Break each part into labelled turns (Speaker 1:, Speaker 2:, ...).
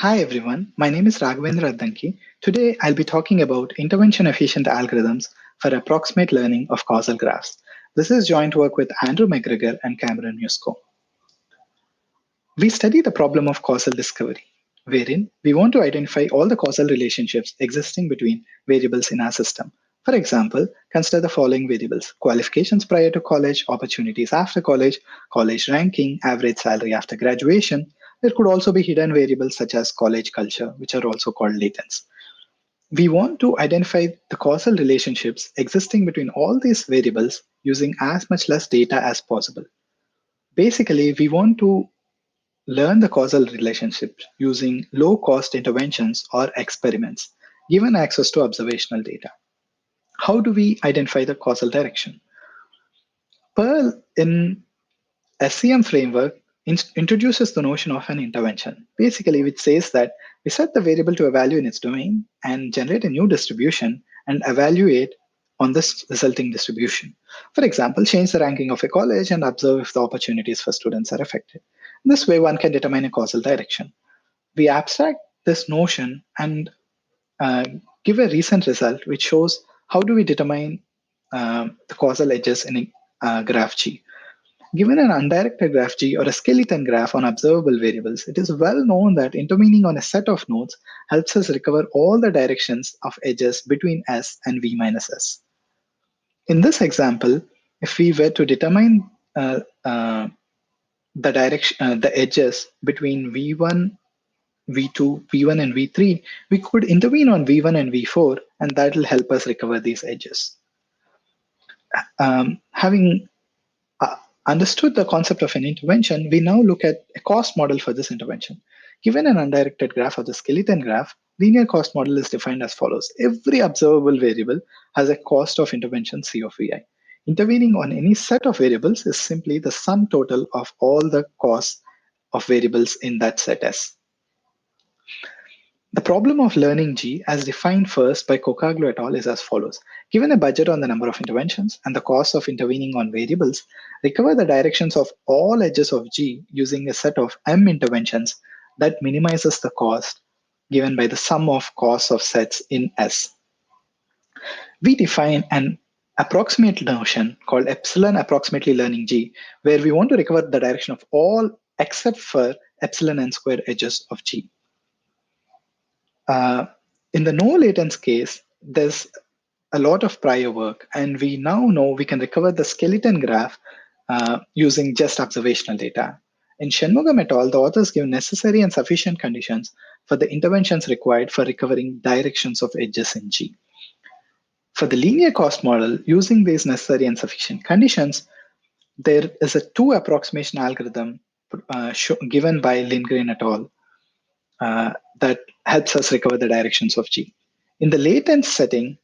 Speaker 1: Hi everyone, my name is Raghavendra Addanki. Today I'll be talking about intervention efficient algorithms for approximate learning of causal graphs. This is joint work with Andrew McGregor and Cameron Musco. We study the problem of causal discovery, wherein we want to identify all the causal relationships existing between variables in our system. For example, consider the following variables: qualifications prior to college, opportunities after college, college ranking, average salary after graduation. There could also be hidden variables such as college culture, which are also called latents. We want to identify the causal relationships existing between all these variables using as much less data as possible. Basically, we want to learn the causal relationships using low-cost interventions or experiments, given access to observational data. How do we identify the causal direction? Pearl in SCM framework introduces the notion of an intervention, basically which says that we set the variable to a value in its domain and generate a new distribution and evaluate on this resulting distribution. For example, change the ranking of a college and observe if the opportunities for students are affected. This way, one can determine a causal direction. We abstract this notion and give a recent result which shows how do we determine the causal edges in a graph G. Given an undirected graph G or a skeleton graph on observable variables, it is well known that intervening on a set of nodes helps us recover all the directions of edges between S and V minus S. In this example, if we were to determine the edges between V1, V2, V1 and V3, we could intervene on V1 and V4, and that will help us recover these edges. Having understood the concept of an intervention, we now look at a cost model for this intervention. Given an undirected graph or the skeleton graph, linear cost model is defined as follows. Every observable variable has a cost of intervention C of Vi. Intervening on any set of variables is simply the sum total of all the costs of variables in that set S. The problem of learning G, as defined first by Kokaglu et al., is as follows. Given a budget on the number of interventions and the cost of intervening on variables, recover the directions of all edges of G using a set of M interventions that minimizes the cost given by the sum of costs of sets in S. We define an approximate notion called epsilon approximately learning G, where we want to recover the direction of all except for epsilon n squared edges of G. In the no latents case, there's a lot of prior work, and we now know we can recover the skeleton graph using just observational data. In Shanmugam et al., the authors give necessary and sufficient conditions for the interventions required for recovering directions of edges in G. For the linear cost model, using these necessary and sufficient conditions, there is a two approximation algorithm given by Lindgren et al. That helps us recover the directions of G. In the latent setting,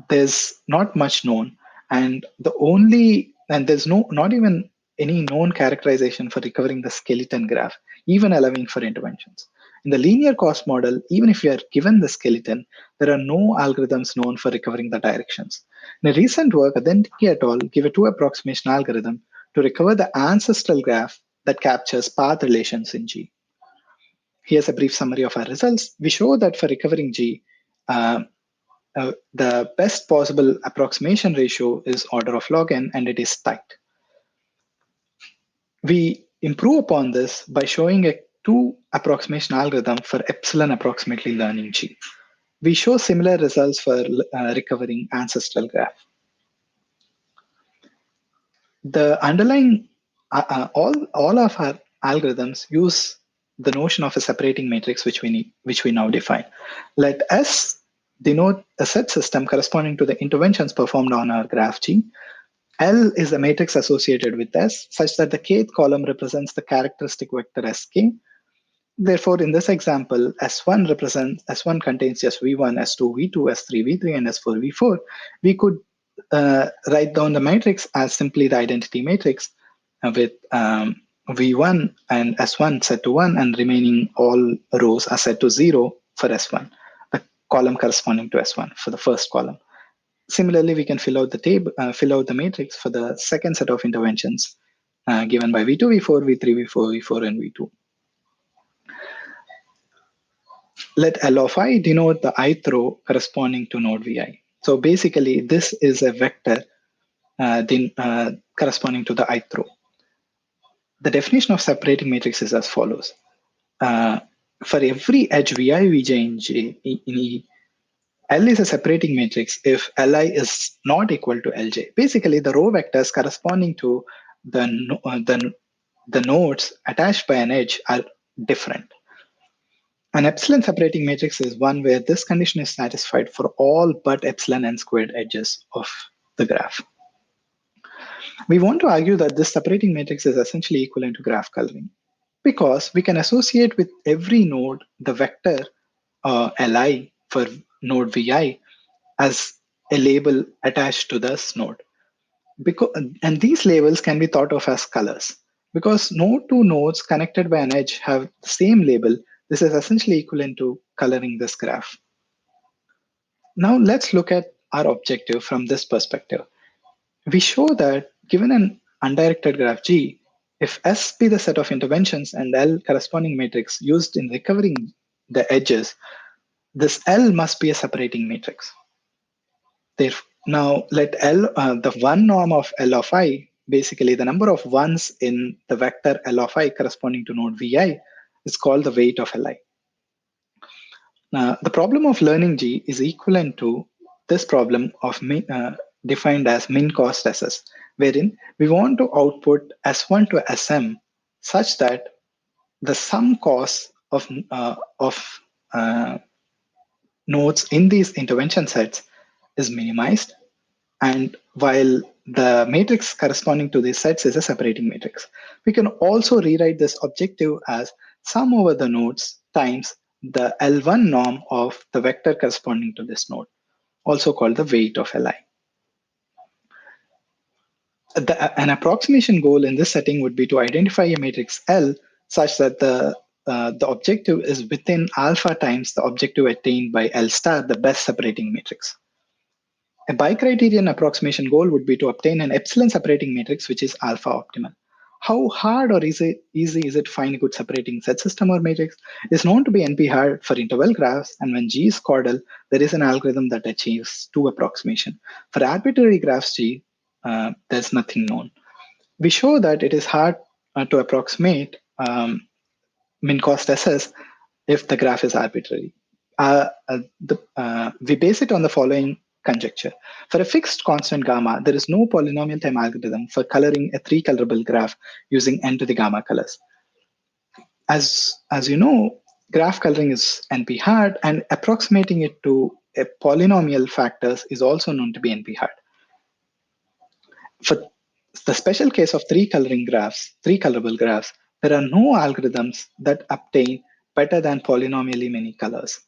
Speaker 1: there's not much known, and there's not even any known characterization for recovering the skeleton graph, even allowing for interventions. In the linear cost model, even if you are given the skeleton, there are no algorithms known for recovering the directions. In a recent work, Addanki et al. Give a two approximation algorithm to recover the ancestral graph that captures path relations in G. Here's a brief summary of our results. We show that for recovering G, the best possible approximation ratio is order of log n, and it is tight. We improve upon this by showing a two approximation algorithm for epsilon approximately learning G. We show similar results for recovering ancestral graph. The underlying, all of our algorithms use the notion of a separating matrix, which we now define. Let S denote a set system corresponding to the interventions performed on our graph G. L is the matrix associated with S, such that the kth column represents the characteristic vector Sk. Therefore, in this example, S1 contains just V1, S2, V2, S3, V3, and S4, V4. We could write down the matrix as simply the identity matrix with V1 and S1 set to 1, and remaining all rows are set to 0 for S1, the column corresponding to S1 for the first column. Similarly, we can fill out the matrix for the second set of interventions given by V2, V4, V3, V4, V4, and V2. Let L of I denote the ith row corresponding to node Vi. So basically, this is a vector corresponding to the ith row. The definition of separating matrix is as follows. For every edge Vi, Vj in E, L is a separating matrix if Li is not equal to Lj. Basically, the row vectors corresponding to the nodes attached by an edge are different. An epsilon separating matrix is one where this condition is satisfied for all but epsilon n squared edges of the graph. We want to argue that this separating matrix is essentially equivalent to graph coloring because we can associate with every node the vector Li for node Vi as a label attached to this node. And these labels can be thought of as colors. Because no two nodes connected by an edge have the same label, this is essentially equivalent to coloring this graph. Now let's look at our objective from this perspective. We show that given an undirected graph G, if S be the set of interventions and L corresponding matrix used in recovering the edges, this L must be a separating matrix. Now let L, the one norm of L of I, basically the number of ones in the vector L of I corresponding to node Vi is called the weight of Li. The problem of learning G is equivalent to this problem of defined as min cost SS, wherein we want to output S1 to SM such that the sum cost of nodes in these intervention sets is minimized, and while the matrix corresponding to these sets is a separating matrix. We can also rewrite this objective as sum over the nodes times the L1 norm of the vector corresponding to this node, also called the weight of Li. An approximation goal in this setting would be to identify a matrix L such that the objective is within alpha times the objective attained by L star, the best separating matrix. A bicriterion approximation goal would be to obtain an epsilon separating matrix which is alpha optimal. How hard or easy is it to find a good separating set system or matrix? It is known to be NP hard for interval graphs, and when G is caudal, there is an algorithm that achieves 2 approximation. For arbitrary graphs G, there's nothing known. We show that it is hard to approximate min cost SS if the graph is arbitrary. We base it on the following conjecture. For a fixed constant gamma, there is no polynomial time algorithm for coloring a 3-colorable graph using n to the gamma colors. As you know, graph coloring is NP hard, and approximating it to a polynomial factors is also known to be NP hard. For the special case of 3-colorable graphs, there are no algorithms that obtain better than polynomially many colors.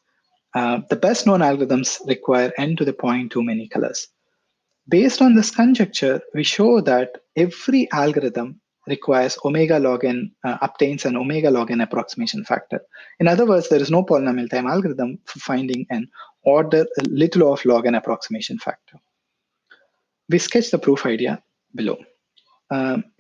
Speaker 1: The best known algorithms require n to the 0.2 many colors. Based on this conjecture, we show that every algorithm requires omega log n, obtains an omega log n approximation factor. In other words, there is no polynomial time algorithm for finding an order little of log n approximation factor. We sketch the proof idea below.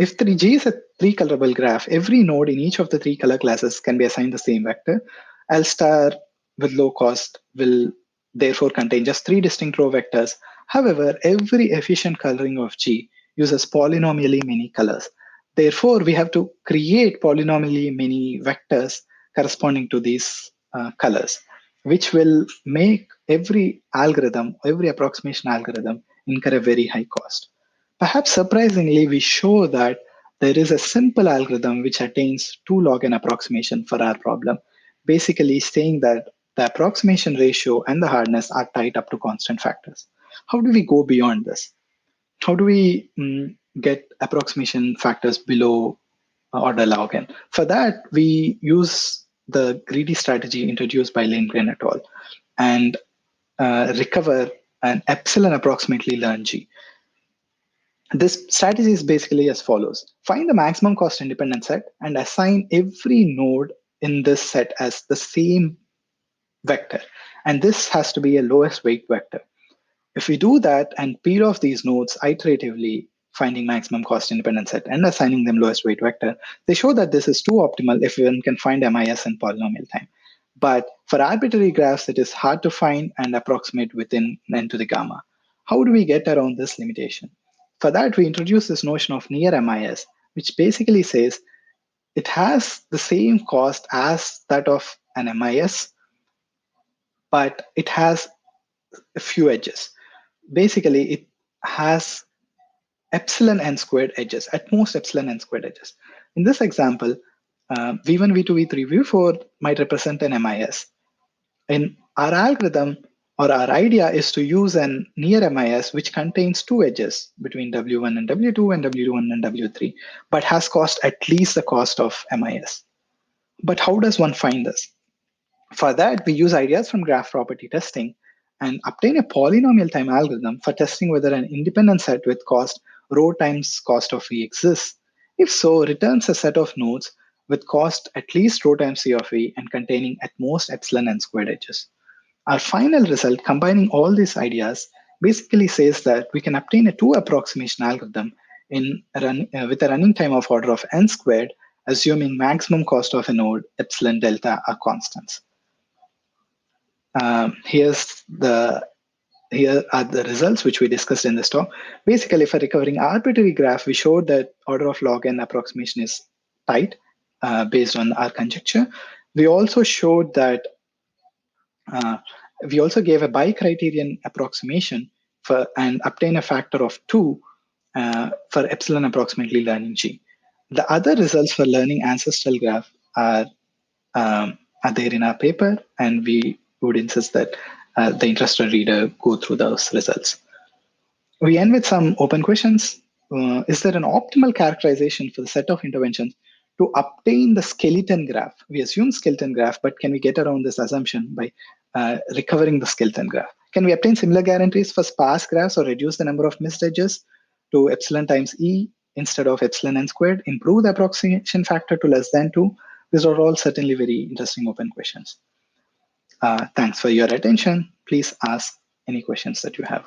Speaker 1: If G is a 3-colorable graph, every node in each of the 3 color classes can be assigned the same vector. L star with low cost will therefore contain just 3 distinct row vectors. However, every efficient coloring of G uses polynomially many colors. Therefore, we have to create polynomially many vectors corresponding to these colors, which will make every approximation algorithm incur a very high cost. Perhaps surprisingly, we show that there is a simple algorithm which attains 2 log n approximation for our problem, basically saying that the approximation ratio and the hardness are tied up to constant factors. How do we go beyond this? How do we get approximation factors below order log n? For that, we use the greedy strategy introduced by Lindgren et al. And recover an epsilon approximately learned G. This strategy is basically as follows. Find the maximum cost independent set and assign every node in this set as the same vector. And this has to be a lowest weight vector. If we do that and peel off these nodes iteratively, finding maximum cost independent set and assigning them lowest weight vector, they show that this is too optimal if one can find MIS in polynomial time. But for arbitrary graphs, it is hard to find and approximate within n to the gamma. How do we get around this limitation? For that, we introduce this notion of NearMIS, which basically says it has the same cost as that of an MIS, but it has a few edges. Basically, it has epsilon n squared edges, at most epsilon n squared edges. In this example, V1, V2, V3, V4 might represent an MIS. In our algorithm, or our idea is to use an NearMIS which contains two edges between W1 and W2 and W1 and W3, but has cost at least the cost of MIS. But how does one find this? For that, we use ideas from graph property testing and obtain a polynomial time algorithm for testing whether an independent set with cost rho times cost of V exists. If so, returns a set of nodes with cost at least rho times C of V and containing at most epsilon n squared edges. Our final result, combining all these ideas, basically says that we can obtain a two approximation algorithm with a running time of order of n squared, assuming maximum cost of a node, epsilon delta are constants. Here are the results which we discussed in this talk. Basically, for recovering arbitrary graph, we showed that order of log n approximation is tight based on our conjecture. We also showed that we also gave a bi-criterion approximation and obtain a factor of 2 for epsilon approximately learning G. The other results for learning ancestral graph are there in our paper, and we would insist that the interested reader go through those results. We end with some open questions. Is there an optimal characterization for the set of interventions to obtain the skeleton graph? We assume skeleton graph, but can we get around this assumption by recovering the skeleton graph? Can we obtain similar guarantees for sparse graphs or reduce the number of missed edges to epsilon times E instead of epsilon n squared? Improve the approximation factor to less than 2? These are all certainly very interesting open questions. Thanks for your attention. Please ask any questions that you have.